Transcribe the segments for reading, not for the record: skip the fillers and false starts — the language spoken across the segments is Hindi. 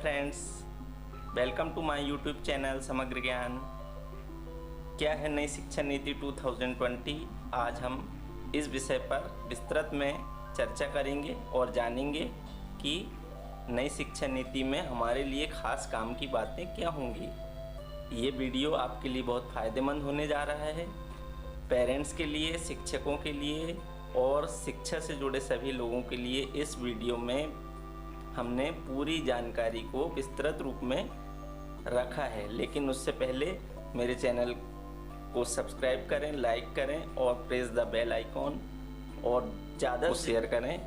Friends, welcome to my YouTube channel Samagra Gyan. क्या है नई शिक्षा नीति 2020? आज हम इस विषय पर विस्तृत में चर्चा करेंगे और जानेंगे कि नई शिक्षा नीति में हमारे लिए खास काम की बातें क्या होंगी। ये वीडियो आपके लिए बहुत फ़ायदेमंद होने जा रहा है, पेरेंट्स के लिए, शिक्षकों के लिए और शिक्षा से जुड़े सभी लोगों के लिए। इस वीडियो में हमने पूरी जानकारी को विस्तृत रूप में रखा है, लेकिन उससे पहले मेरे चैनल को सब्सक्राइब करें, लाइक करें और प्रेस द बेल आइकॉन और ज़्यादा शेयर करें।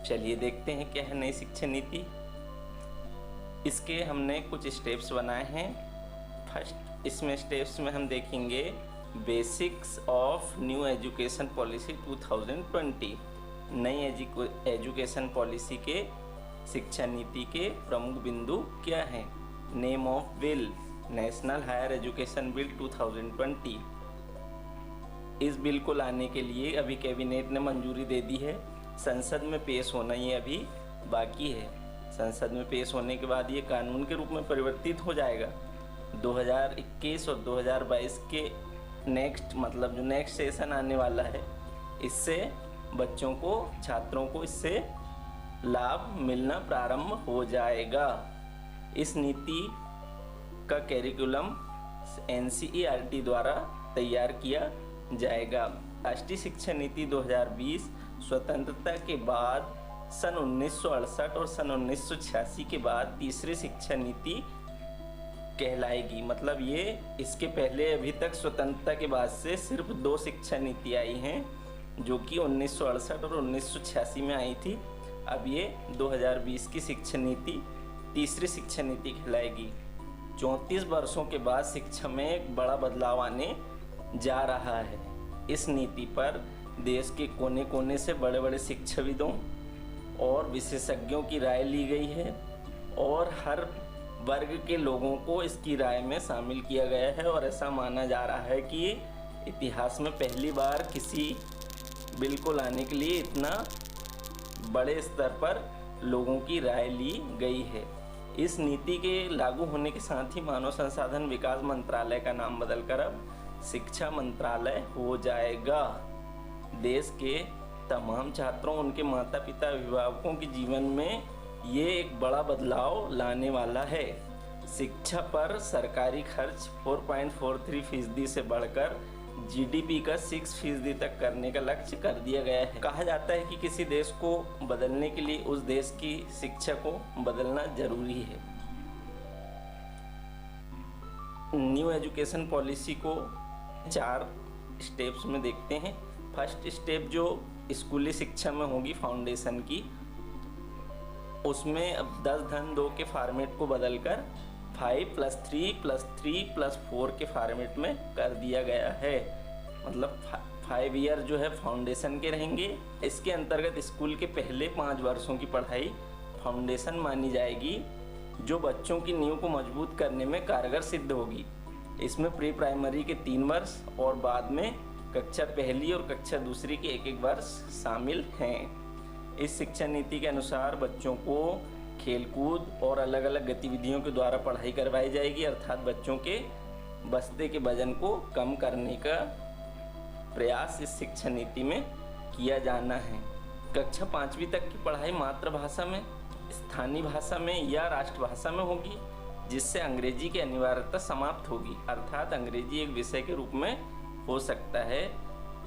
चलिए देखते हैं क्या है नई शिक्षा नीति। इसके हमने कुछ स्टेप्स बनाए हैं। फर्स्ट इसमें स्टेप्स में हम देखेंगे basics of new education policy 2020। नई एजुकेशन पॉलिसी के शिक्षा नीति के प्रमुख बिंदु क्या हैं। Name of bill, national higher education bill 2020। इस बिल को लाने के लिए अभी कैबिनेट ने मंजूरी दे दी है, संसद में पेश होना ये अभी बाकी है। संसद में पेश होने के बाद ये कानून के रूप में परिवर्तित हो जाएगा। 2021 और 2022 के जो नेक्स्ट सेशन आने वाला है, इससे बच्चों को, छात्रों को इससे लाभ मिलना प्रारंभ हो जाएगा। इस नीति का कैरिकुलम NCERT द्वारा तैयार किया जाएगा। राष्ट्रीय शिक्षा नीति 2020 स्वतंत्रता के बाद सन 1968 और सन 1986 के बाद तीसरी शिक्षा नीति कहलाएगी। मतलब ये इसके पहले अभी तक स्वतंत्रता के बाद से सिर्फ 2 शिक्षा नीति आई हैं, जो कि 1968 और 1986 में आई थी। अब ये 2020 की शिक्षा नीति तीसरी शिक्षा नीति कहलाएगी। 34 वर्षों के बाद शिक्षा में एक बड़ा बदलाव आने जा रहा है। इस नीति पर देश के कोने कोने से बड़े बड़े शिक्षाविदों और विशेषज्ञों की राय ली गई है और हर वर्ग के लोगों को इसकी राय में शामिल किया गया है। और ऐसा माना जा रहा है कि इतिहास में पहली बार किसी बिल को लाने के लिए इतना बड़े स्तर पर लोगों की राय ली गई है। इस नीति के लागू होने के साथ ही मानव संसाधन विकास मंत्रालय का नाम बदलकर अब शिक्षा मंत्रालय हो जाएगा। देश के तमाम छात्रों, उनके माता पिता, अभिभावकों के जीवन में ये एक बड़ा बदलाव लाने वाला है। शिक्षा पर सरकारी खर्च 4.43% से बढ़कर GDP का 6% तक करने का लक्ष्य कर दिया गया है। कहा जाता है कि किसी देश को बदलने के लिए उस देश की शिक्षा को बदलना जरूरी है। न्यू एजुकेशन पॉलिसी को 4 स्टेप्स में देखते हैं। फर्स्ट स्टेप जो स्कूली शिक्षा में होगी, फाउंडेशन की, उसमें अब 10-2 के फॉर्मेट को बदलकर 5+3+3+4 के फॉर्मेट में कर दिया गया है। मतलब 5 ईयर जो है फाउंडेशन के रहेंगे। इसके अंतर्गत स्कूल के पहले 5 वर्षों की पढ़ाई फाउंडेशन मानी जाएगी, जो बच्चों की नींव को मजबूत करने में कारगर सिद्ध होगी। इसमें प्री प्राइमरी के 3 वर्ष और बाद में कक्षा पहली और कक्षा दूसरी के 1-1 वर्ष शामिल हैं। इस शिक्षा नीति के अनुसार बच्चों को खेलकूद और अलग अलग गतिविधियों के द्वारा पढ़ाई करवाई जाएगी, अर्थात बच्चों के बस्ते के वजन को कम करने का प्रयास इस शिक्षा नीति में किया जाना है। कक्षा 5वीं तक की पढ़ाई मातृभाषा में, स्थानीय भाषा में या राष्ट्रभाषा में होगी, जिससे अंग्रेजी की अनिवार्यता समाप्त होगी, अर्थात अंग्रेजी एक विषय के रूप में हो सकता है।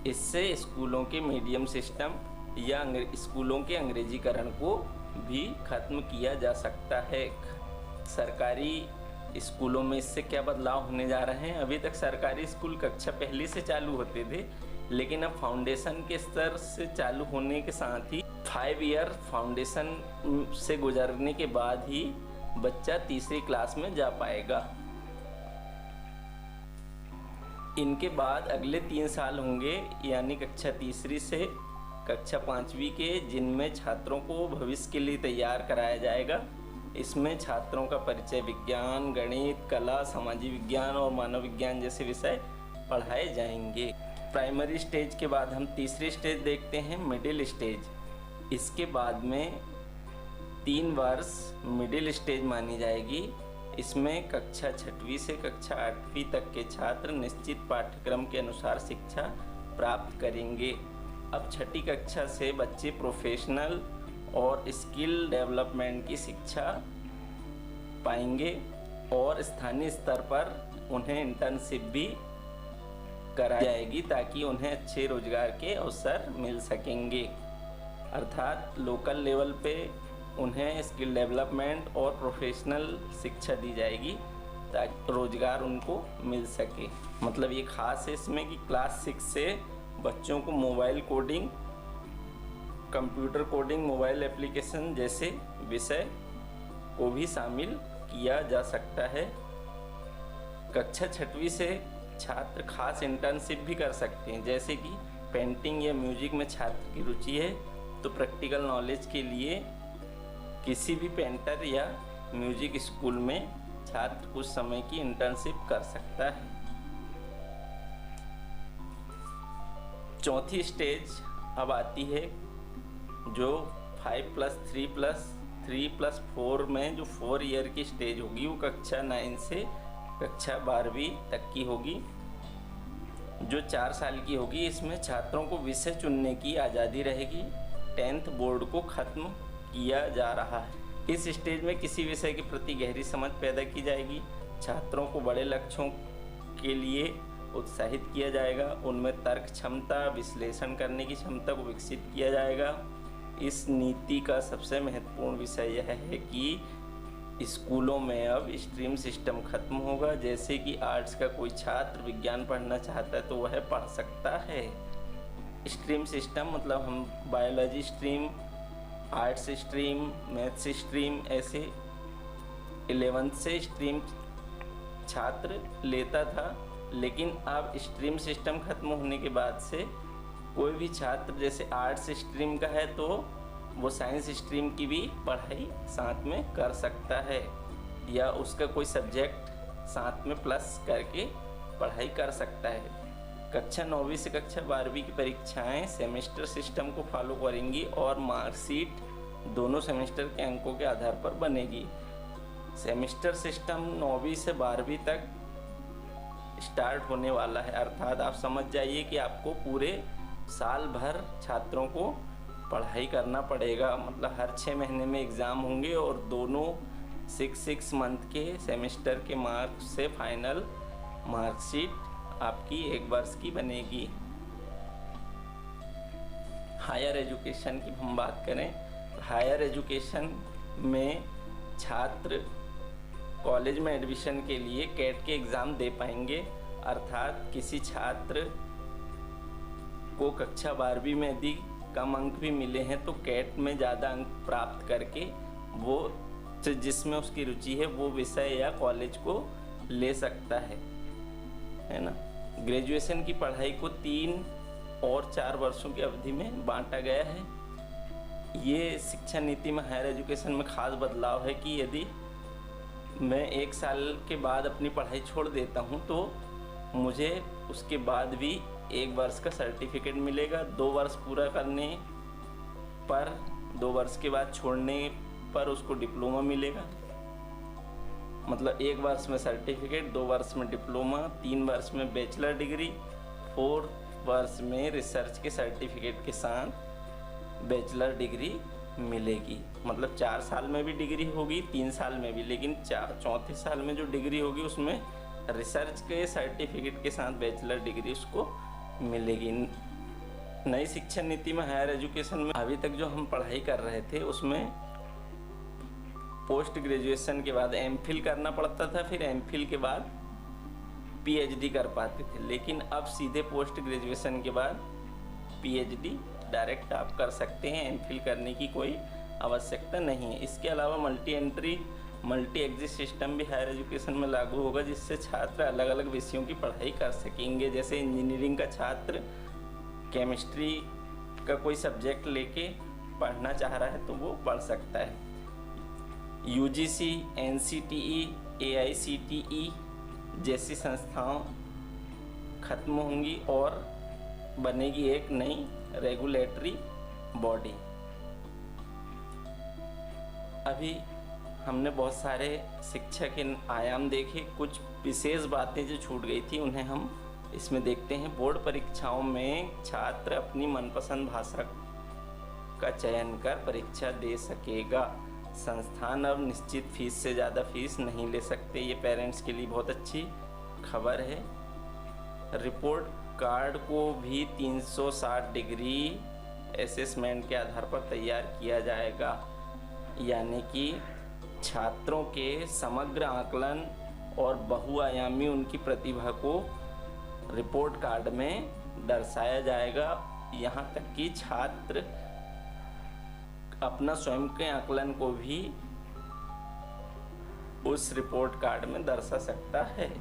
इससे स्कूलों के मीडियम सिस्टम या स्कूलों के अंग्रेजीकरण को भी खत्म किया जा सकता है। सरकारी स्कूलों में इससे क्या बदलाव होने जा रहे हैं। अभी तक सरकारी स्कूल कक्षा पहली से चालू होते थे, लेकिन अब फाउंडेशन के स्तर से चालू होने के साथ ही 5 ईयर फाउंडेशन से गुजरने के बाद ही बच्चा तीसरी क्लास में जा पाएगा। इनके बाद अगले 3 साल होंगे, यानी कक्षा तीसरी से कक्षा 5वीं के, जिनमें छात्रों को भविष्य के लिए तैयार कराया जाएगा। इसमें छात्रों का परिचय विज्ञान, गणित, कला, सामाजिक विज्ञान और मानव विज्ञान जैसे विषय पढ़ाए जाएंगे। प्राइमरी स्टेज के बाद हम तीसरी स्टेज देखते हैं, मिडिल स्टेज। इसके बाद में 3 वर्ष मिडिल स्टेज मानी जाएगी। इसमें कक्षा 6वीं से कक्षा 8वीं तक के छात्र निश्चित पाठ्यक्रम के अनुसार शिक्षा प्राप्त करेंगे। अब 6ठी कक्षा से बच्चे प्रोफेशनल और स्किल डेवलपमेंट की शिक्षा पाएंगे और स्थानीय स्तर पर उन्हें इंटर्नशिप भी कराई जाएगी ताकि उन्हें अच्छे रोजगार के अवसर मिल सकेंगे। अर्थात लोकल लेवल पे उन्हें स्किल डेवलपमेंट और प्रोफेशनल शिक्षा दी जाएगी ताकि रोजगार उनको मिल सके। मतलब ये खास है इसमें कि क्लास 6 से बच्चों को mobile coding, computer coding, mobile application जैसे विषय को भी शामिल किया जा सकता है। कक्षा 6वीं से छात्र खास इंटर्नशिप भी कर सकते हैं, जैसे कि पेंटिंग या म्यूजिक में छात्र की रुचि है तो प्रैक्टिकल नॉलेज के लिए किसी भी पेंटर या म्यूजिक स्कूल में छात्र कुछ समय की इंटर्नशिप कर सकता है। चौथी स्टेज अब आती है जो 5+3+3+4 में जो 4 ईयर की स्टेज होगी वो कक्षा 9 से कक्षा 12वीं तक की होगी, जो 4 साल की होगी। इसमें छात्रों को विषय चुनने की आज़ादी रहेगी। 10th बोर्ड को ख़त्म किया जा रहा है। इस स्टेज में किसी विषय के प्रति गहरी समझ पैदा की जाएगी। छात्रों को बड़े लक्ष्यों के लिए उत्साहित किया जाएगा। उनमें तर्क क्षमता, विश्लेषण करने की क्षमता को विकसित किया जाएगा। इस नीति का सबसे महत्वपूर्ण विषय यह है कि स्कूलों में अब स्ट्रीम सिस्टम खत्म होगा। जैसे कि आर्ट्स का कोई छात्र विज्ञान पढ़ना चाहता है तो वह पढ़ सकता है। स्ट्रीम सिस्टम मतलब हम biology stream, arts stream, maths stream ऐसे 11th से स्ट्रीम छात्र लेता था, लेकिन अब स्ट्रीम सिस्टम खत्म होने के बाद से कोई भी छात्र जैसे आर्ट्स स्ट्रीम का है तो वो साइंस स्ट्रीम की भी पढ़ाई साथ में कर सकता है या उसका कोई सब्जेक्ट साथ में प्लस करके पढ़ाई कर सकता है। कक्षा 9वीं से कक्षा 12वीं की परीक्षाएं सेमेस्टर सिस्टम को फॉलो करेंगी और मार्कशीट दोनों सेमेस्टर के अंकों के आधार पर बनेगी। सेमेस्टर सिस्टम 9वीं से 12वीं तक स्टार्ट होने वाला है। अर्थात आप समझ जाइए कि आपको पूरे साल भर छात्रों को पढ़ाई करना पड़ेगा। मतलब हर 6 महीने में एग्ज़ाम होंगे और दोनों 6 मंथ के सेमेस्टर के मार्क्स से फाइनल मार्कशीट आपकी 1 वर्ष की बनेगी। हायर एजुकेशन की हम बात करें, हायर एजुकेशन में छात्र कॉलेज में एडमिशन के लिए कैट के एग्ज़ाम दे पाएंगे। अर्थात किसी छात्र को कक्षा 12वीं में यदि कम अंक भी मिले हैं तो कैट में ज़्यादा अंक प्राप्त करके वो जिसमें उसकी रुचि है वो विषय या कॉलेज को ले सकता है ना। ग्रेजुएशन की पढ़ाई को 3 और 4 वर्षों की अवधि में बांटा गया है। ये शिक्षा नीति में हायर एजुकेशन में खास बदलाव है कि यदि मैं 1 साल के बाद अपनी पढ़ाई छोड़ देता हूँ तो मुझे उसके बाद भी 1 वर्ष का सर्टिफिकेट मिलेगा। 2 वर्ष पूरा करने पर 2 वर्ष के बाद छोड़ने पर उसको डिप्लोमा मिलेगा। मतलब 1 वर्ष में सर्टिफिकेट, 2 वर्ष में डिप्लोमा, 3 वर्ष में बैचलर डिग्री, 4 वर्ष में रिसर्च के सर्टिफिकेट के साथ बैचलर डिग्री मिलेगी। मतलब 4 साल में भी डिग्री होगी, 3 साल में भी, लेकिन चौथे साल में जो डिग्री होगी उसमें रिसर्च के सर्टिफिकेट के साथ बैचलर डिग्री उसको मिलेगी। नई शिक्षा नीति में हायर एजुकेशन में अभी तक जो हम पढ़ाई कर रहे थे उसमें पोस्ट ग्रेजुएशन के बाद एमफिल करना पड़ता था, फिर एमफिल के बाद पीएचडी कर पाते थे, लेकिन अब सीधे पोस्ट ग्रेजुएशन के बाद पीएचडी डायरेक्ट आप कर सकते हैं। एमफिल करने की कोई आवश्यकता नहीं है। इसके अलावा multi entry, multi exit system भी हायर एजुकेशन में लागू होगा, जिससे छात्र अलग अलग विषयों की पढ़ाई कर सकेंगे। जैसे इंजीनियरिंग का छात्र केमिस्ट्री का कोई सब्जेक्ट लेके पढ़ना चाह रहा है तो वो पढ़ सकता है। यूजीसी, एनसीटीई, एआईसीटीई जैसी संस्थाओं खत्म होंगी और बनेगी एक नई रेगुलेटरी बॉडी। अभी हमने बहुत सारे शिक्षा के आयाम देखे, कुछ विशेष बातें जो छूट गई थी उन्हें हम इसमें देखते हैं। बोर्ड परीक्षाओं में छात्र अपनी मनपसंद भाषा का चयन कर परीक्षा दे सकेगा। संस्थान अब निश्चित फीस से ज़्यादा फीस नहीं ले सकते। ये पेरेंट्स के लिए बहुत अच्छी खबर है। रिपोर्ट कार्ड को भी 360 डिग्री असेसमेंट के आधार पर तैयार किया जाएगा, यानी कि छात्रों के समग्र आकलन और बहुआयामी उनकी प्रतिभा को रिपोर्ट कार्ड में दर्शाया जाएगा। यहाँ तक कि छात्र अपना स्वयं के आकलन को भी उस रिपोर्ट कार्ड में दर्शा सकता है।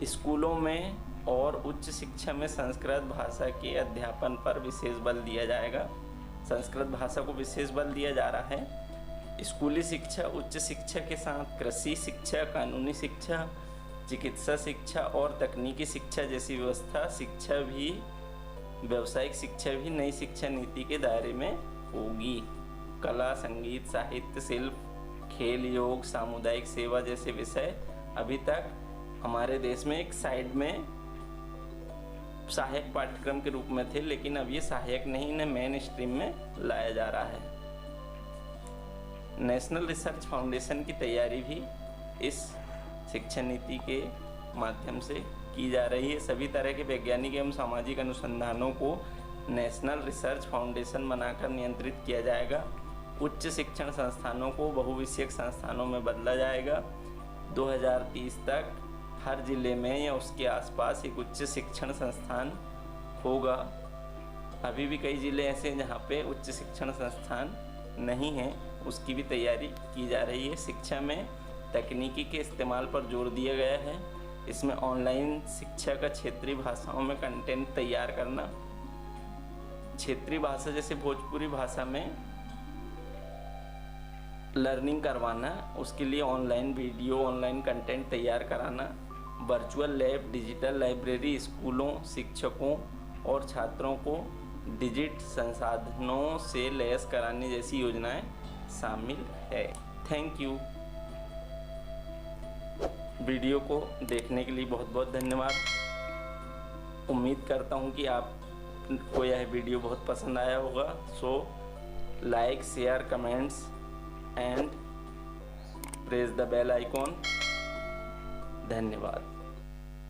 स्कूलों में और उच्च शिक्षा में संस्कृत भाषा के अध्यापन पर विशेष बल दिया जाएगा। संस्कृत भाषा को विशेष बल दिया जा रहा है। स्कूली शिक्षा, उच्च शिक्षा के साथ कृषि शिक्षा, कानूनी शिक्षा, चिकित्सा शिक्षा और तकनीकी शिक्षा जैसी व्यवस्था शिक्षा भी व्यावसायिक शिक्षा भी नई शिक्षा नीति के दायरे में होगी। कला, संगीत, साहित्य, शिल्प, खेल, योग, सामुदायिक सेवा जैसे विषय अभी तक हमारे देश में एक साइड में सहायक पाठ्यक्रम के रूप में थे, लेकिन अब ये सहायक नहीं, इन्हें मेन स्ट्रीम में लाया जा रहा है। नेशनल रिसर्च फाउंडेशन की तैयारी भी इस शिक्षा नीति के माध्यम से की जा रही है। सभी तरह के वैज्ञानिक एवं सामाजिक अनुसंधानों को नेशनल रिसर्च फाउंडेशन बनाकर नियंत्रित किया जाएगा। उच्च शिक्षण संस्थानों को बहुविषयक संस्थानों में बदला जाएगा। 2030 तक हर जिले में या उसके आसपास एक उच्च शिक्षण संस्थान होगा। अभी भी कई जिले ऐसे हैं जहाँ पे उच्च शिक्षण संस्थान नहीं है, उसकी भी तैयारी की जा रही है। शिक्षा में तकनीकी के इस्तेमाल पर जोर दिया गया है। इसमें ऑनलाइन शिक्षा का क्षेत्रीय भाषाओं में कंटेंट तैयार करना, क्षेत्रीय भाषा जैसे भोजपुरी भाषा में लर्निंग करवाना, उसके लिए ऑनलाइन वीडियो, ऑनलाइन कंटेंट तैयार कराना, वर्चुअल लैब, डिजिटल लाइब्रेरी, स्कूलों, शिक्षकों और छात्रों को डिजिटल संसाधनों से लैस कराने जैसी योजनाएं शामिल है। Thank you. वीडियो को देखने के लिए बहुत बहुत धन्यवाद। उम्मीद करता हूं कि आपको यह वीडियो बहुत पसंद आया होगा। So like, share, comments and press the bell icon. धन्यवाद।